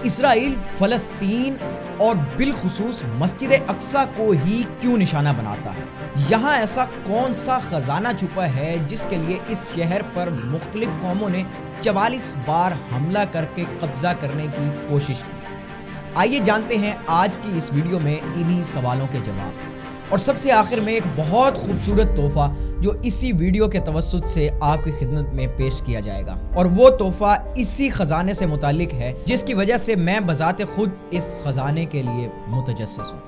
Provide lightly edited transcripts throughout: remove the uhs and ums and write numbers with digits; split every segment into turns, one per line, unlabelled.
اسرائیل فلسطین اور بالخصوص مسجد اقصی کو ہی کیوں نشانہ بناتا ہے؟ یہاں ایسا کون سا خزانہ چھپا ہے جس کے لیے اس شہر پر مختلف قوموں نے 44 بار حملہ کر کے قبضہ کرنے کی کوشش کی؟ آئیے جانتے ہیں آج کی اس ویڈیو میں انہی سوالوں کے جواب، اور سب سے آخر میں ایک بہت خوبصورت تحفہ جو اسی ویڈیو کے توسط سے آپ کی خدمت میں پیش کیا جائے گا، اور وہ تحفہ اسی خزانے سے متعلق ہے جس کی وجہ سے میں بذات خود اس خزانے کے لیے متجسس ہوں۔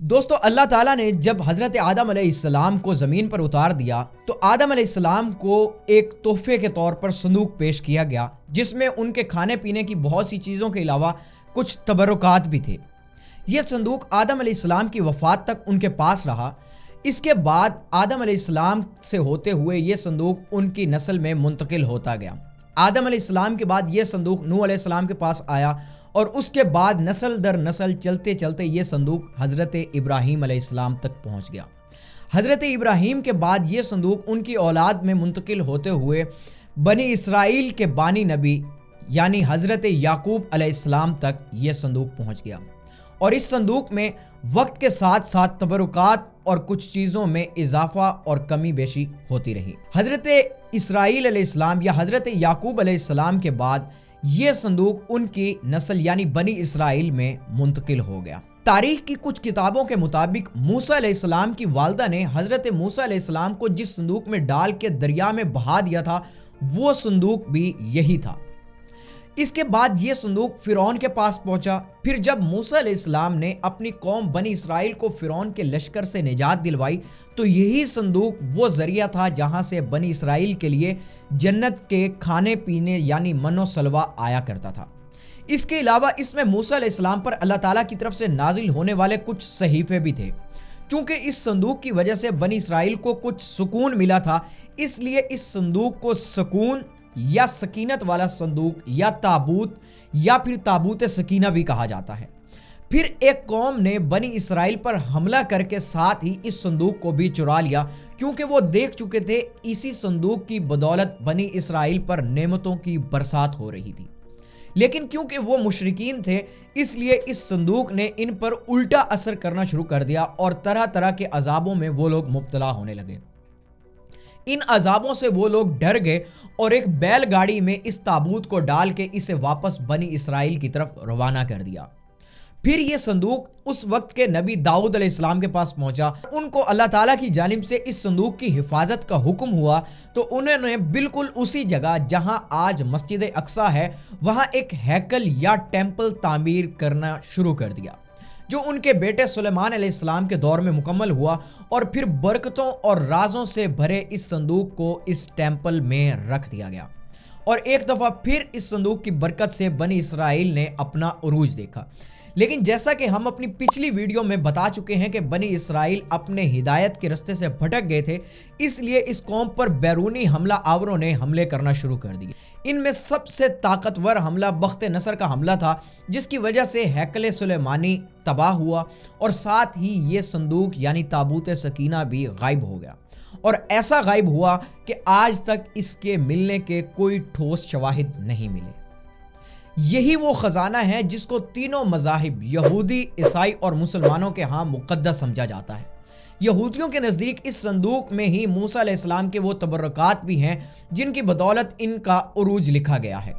دوستو، اللہ تعالیٰ نے جب حضرت آدم علیہ السلام کو زمین پر اتار دیا تو آدم علیہ السلام کو ایک تحفے کے طور پر صندوق پیش کیا گیا، جس میں ان کے کھانے پینے کی بہت سی چیزوں کے علاوہ کچھ تبرکات بھی تھے۔ یہ صندوق آدم علیہ السلام کی وفات تک ان کے پاس رہا۔ اس کے بعد آدم علیہ السلام سے ہوتے ہوئے یہ صندوق ان کی نسل میں منتقل ہوتا گیا۔ آدم علیہ السلام کے بعد یہ صندوق نوح علیہ السلام کے پاس آیا، اور اس کے بعد نسل در نسل چلتے چلتے یہ صندوق حضرت ابراہیم علیہ السلام تک پہنچ گیا۔ حضرت ابراہیم کے بعد یہ صندوق ان کی اولاد میں منتقل ہوتے ہوئے بنی اسرائیل کے بانی نبی یعنی حضرت یعقوب علیہ السلام تک یہ صندوق پہنچ گیا، اور اس صندوق میں وقت کے ساتھ ساتھ تبرکات اور کچھ چیزوں میں اضافہ اور کمی بیشی ہوتی رہی۔ حضرت اسرائیل علیہ السلام یا حضرت یعقوب علیہ السلام کے بعد یہ صندوق ان کی نسل یعنی بنی اسرائیل میں منتقل ہو گیا۔ تاریخ کی کچھ کتابوں کے مطابق موسیٰ علیہ السلام کی والدہ نے حضرت موسیٰ علیہ السلام کو جس صندوق میں ڈال کے دریا میں بہا دیا تھا وہ صندوق بھی یہی تھا۔ اس کے بعد یہ صندوق فرعون کے پاس پہنچا۔ پھر جب موسیٰ علیہ السلام نے اپنی قوم بنی اسرائیل کو فرعون کے لشکر سے نجات دلوائی تو یہی صندوق وہ ذریعہ تھا جہاں سے بنی اسرائیل کے لیے جنت کے کھانے پینے یعنی من و سلوہ آیا کرتا تھا۔ اس کے علاوہ اس میں موسیٰ علیہ السلام پر اللہ تعالیٰ کی طرف سے نازل ہونے والے کچھ صحیفے بھی تھے۔ چونکہ اس صندوق کی وجہ سے بنی اسرائیل کو کچھ سکون ملا تھا، اس لیے اس صندوق کو سکون یا سکینت والا صندوق یا تابوت یا پھر تابوت سکینہ بھی کہا جاتا ہے۔ پھر ایک قوم نے بنی اسرائیل پر حملہ کر کے ساتھ ہی اس صندوق کو بھی چرا لیا، کیونکہ وہ دیکھ چکے تھے اسی صندوق کی بدولت بنی اسرائیل پر نعمتوں کی برسات ہو رہی تھی۔ لیکن کیونکہ وہ مشرکین تھے اس لیے اس صندوق نے ان پر الٹا اثر کرنا شروع کر دیا، اور طرح طرح کے عذابوں میں وہ لوگ مبتلا ہونے لگے۔ ان عذابوں سے وہ لوگ ڈر گئے اور ایک بیل گاڑی میں اس تابوت کو ڈال کے اسے واپس بنی اسرائیل کی طرف روانہ کر دیا۔ پھر یہ صندوق اس وقت کے نبی داؤد علیہ السلام کے پاس پہنچا۔ ان کو اللہ تعالیٰ کی جانب سے اس صندوق کی حفاظت کا حکم ہوا تو انہوں نے بالکل اسی جگہ جہاں آج مسجد اقصی ہے وہاں ایک ہیکل یا ٹیمپل تعمیر کرنا شروع کر دیا، جو ان کے بیٹے سلیمان علیہ السلام کے دور میں مکمل ہوا، اور پھر برکتوں اور رازوں سے بھرے اس صندوق کو اس ٹیمپل میں رکھ دیا گیا، اور ایک دفعہ پھر اس صندوق کی برکت سے بنی اسرائیل نے اپنا عروج دیکھا۔ لیکن جیسا کہ ہم اپنی پچھلی ویڈیو میں بتا چکے ہیں کہ بنی اسرائیل اپنے ہدایت کے رستے سے بھٹک گئے تھے، اس لیے اس قوم پر بیرونی حملہ آوروں نے حملے کرنا شروع کر دیے۔ ان میں سب سے طاقتور حملہ بخت نصر کا حملہ تھا، جس کی وجہ سے ہیکل سلیمانی تباہ ہوا، اور ساتھ ہی یہ صندوق یعنی تابوت سکینہ بھی غائب ہو گیا، اور ایسا غائب ہوا کہ آج تک اس کے ملنے کے کوئی ٹھوس شواہد نہیں ملے۔ یہی وہ خزانہ ہے جس کو تینوں مذاہب یہودی، عیسائی اور مسلمانوں کے ہاں مقدس سمجھا جاتا ہے۔ یہودیوں کے نزدیک اس صندوق میں ہی موسیٰ علیہ السلام کے وہ تبرکات بھی ہیں جن کی بدولت ان کا عروج لکھا گیا ہے۔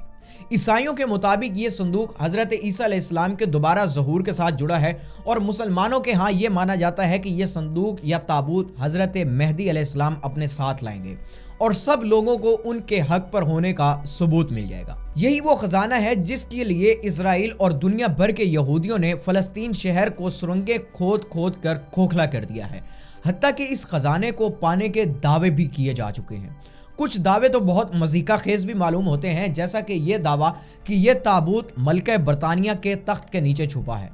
عیسائیوں کے مطابق یہ صندوق حضرت عیسیٰ علیہ السلام کے دوبارہ ظہور کے ساتھ جڑا ہے، اور مسلمانوں کے ہاں یہ مانا جاتا ہے کہ یہ صندوق یا تابوت حضرت مہدی علیہ السلام اپنے ساتھ لائیں گے، اور سب لوگوں کو ان کے حق پر ہونے کا ثبوت مل جائے گا۔ یہی وہ خزانہ ہے جس کے لیے اسرائیل اور دنیا بھر کے یہودیوں نے فلسطین شہر کو سرنگیں کھود کھود کر کھوکھلا کر دیا ہے، حتیٰ کہ اس خزانے کو پانے کے دعوے بھی کیے جا چکے ہیں۔ کچھ دعوے تو بہت مضحکہ خیز بھی معلوم ہوتے ہیں، جیسا کہ یہ دعویٰ کہ یہ تابوت ملکہ برطانیہ کے تخت کے نیچے چھپا ہے،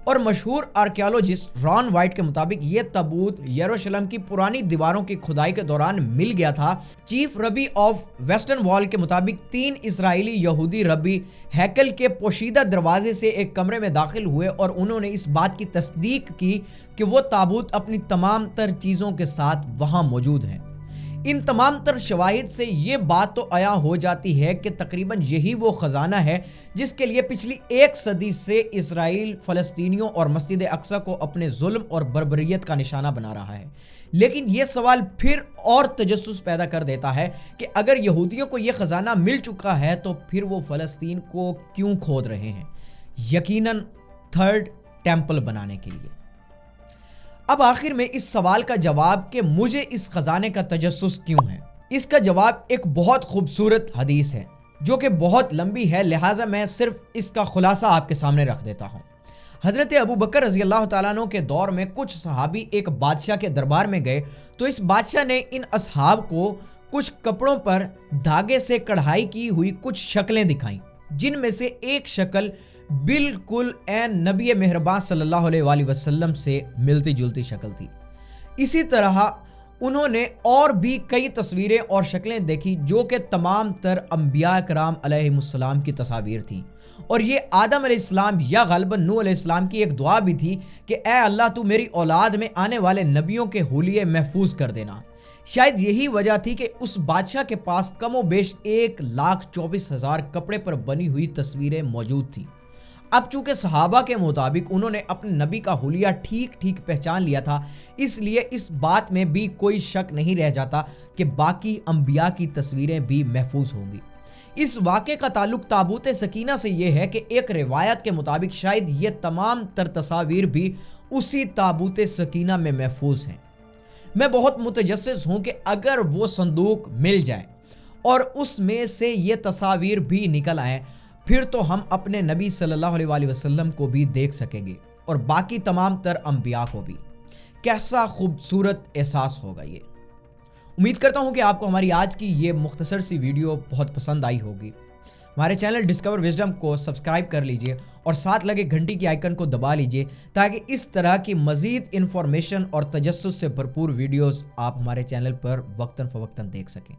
اور مشہور آرکیالوجسٹ ران وائٹ کے مطابق یہ تابوت یروشلم کی پرانی دیواروں کی کھدائی کے دوران مل گیا تھا۔ چیف ربی آف ویسٹرن وال کے مطابق 3 اسرائیلی یہودی ربی ہیکل کے پوشیدہ دروازے سے ایک کمرے میں داخل ہوئے اور انہوں نے اس بات کی تصدیق کی کہ وہ تابوت اپنی تمام تر چیزوں کے ساتھ وہاں موجود ہیں۔ ان تمام تر شواہد سے یہ بات تو عیاں ہو جاتی ہے کہ تقریباً یہی وہ خزانہ ہے جس کے لیے پچھلی 1 صدی سے اسرائیل فلسطینیوں اور مسجد اقصی کو اپنے ظلم اور بربریت کا نشانہ بنا رہا ہے۔ لیکن یہ سوال پھر اور تجسس پیدا کر دیتا ہے کہ اگر یہودیوں کو یہ خزانہ مل چکا ہے تو پھر وہ فلسطین کو کیوں کھود رہے ہیں؟ یقیناً 3rd ٹیمپل بنانے کے لیے۔ اب آخر میں اس سوال کا جواب کہ مجھے اس خزانے کا تجسس کیوں ہے، اس کا جواب ایک بہت خوبصورت حدیث ہے جو کہ بہت لمبی ہے، لہٰذا میں صرف اس کا خلاصہ آپ کے سامنے رکھ دیتا ہوں۔ حضرت ابو بکر رضی اللہ تعالیٰ عنہ کے دور میں کچھ صحابی ایک بادشاہ کے دربار میں گئے تو اس بادشاہ نے ان اصحاب کو کچھ کپڑوں پر دھاگے سے کڑھائی کی ہوئی کچھ شکلیں دکھائیں، جن میں سے ایک شکل بالکل عین نبی مہربان صلی اللہ علیہ وآلہ وسلم سے ملتی جلتی شکل تھی۔ اسی طرح انہوں نے اور بھی کئی تصویریں اور شکلیں دیکھی جو کہ تمام تر انبیاء کرام علیہ السلام کی تصاویر تھیں، اور یہ آدم علیہ السلام یا غالباً نوح علیہ السلام کی ایک دعا بھی تھی کہ اے اللہ تو میری اولاد میں آنے والے نبیوں کے حلیے محفوظ کر دینا۔ شاید یہی وجہ تھی کہ اس بادشاہ کے پاس کم و بیش 1,24,000 کپڑے پر بنی ہوئی تصویریں موجود تھیں۔ اب چونکہ صحابہ کے مطابق انہوں نے اپنے نبی کا حلیہ ٹھیک ٹھیک پہچان لیا تھا، اس لیے اس بات میں بھی کوئی شک نہیں رہ جاتا کہ باقی انبیاء کی تصویریں بھی محفوظ ہوں گی۔ اس واقعے کا تعلق تابوت سکینہ سے یہ ہے کہ ایک روایت کے مطابق شاید یہ تمام تر تصاویر بھی اسی تابوت سکینہ میں محفوظ ہیں۔ میں بہت متجسس ہوں کہ اگر وہ صندوق مل جائے اور اس میں سے یہ تصاویر بھی نکل آئیں، پھر تو ہم اپنے نبی صلی اللہ علیہ وآلہ وسلم کو بھی دیکھ سکیں گے اور باقی تمام تر انبیاء کو بھی۔ کیسا خوبصورت احساس ہوگا یہ۔ امید کرتا ہوں کہ آپ کو ہماری آج کی یہ مختصر سی ویڈیو بہت پسند آئی ہوگی۔ ہمارے چینل ڈسکور وزڈم کو سبسکرائب کر لیجئے اور ساتھ لگے گھنٹی کی آئیکن کو دبا لیجئے تاکہ اس طرح کی مزید انفارمیشن اور تجسس سے بھرپور ویڈیوز آپ ہمارے چینل پر وقتاً فوقتاً دیکھ سکیں۔